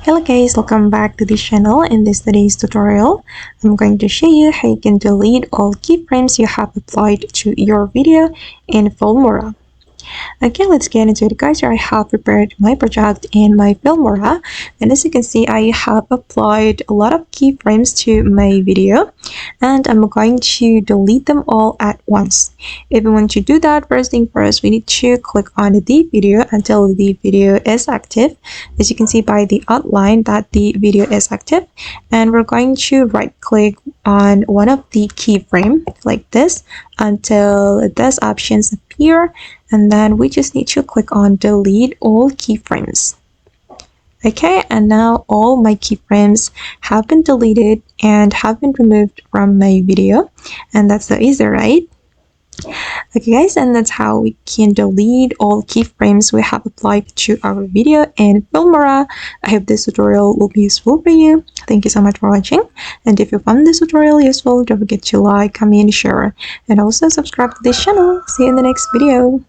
Hello guys, welcome back to this channel. In today's tutorial, I'm going to show you how you can delete all keyframes you have applied to your video in Filmora. Okay, let's get into it guys. Here I have prepared my project in my Filmora, and as you can see, I have applied a lot of keyframes to my video, and I'm going to delete them all at once. If we want to do that, first thing first, we need to click on the video until the video is active. As you can see by the outline that the video is active, and we're going to right click on one of the keyframe like this until these options appear, and then we just need to click on delete all keyframes. Okay, and now all my keyframes have been deleted and have been removed from my video, and that's so easy, right? Okay guys, and that's how we can delete all keyframes we have applied to our video in Filmora. I hope this tutorial will be useful for you. Thank you so much for watching, and if you found this tutorial useful, don't forget to like, comment, share, and also subscribe to this channel. See you in the next video.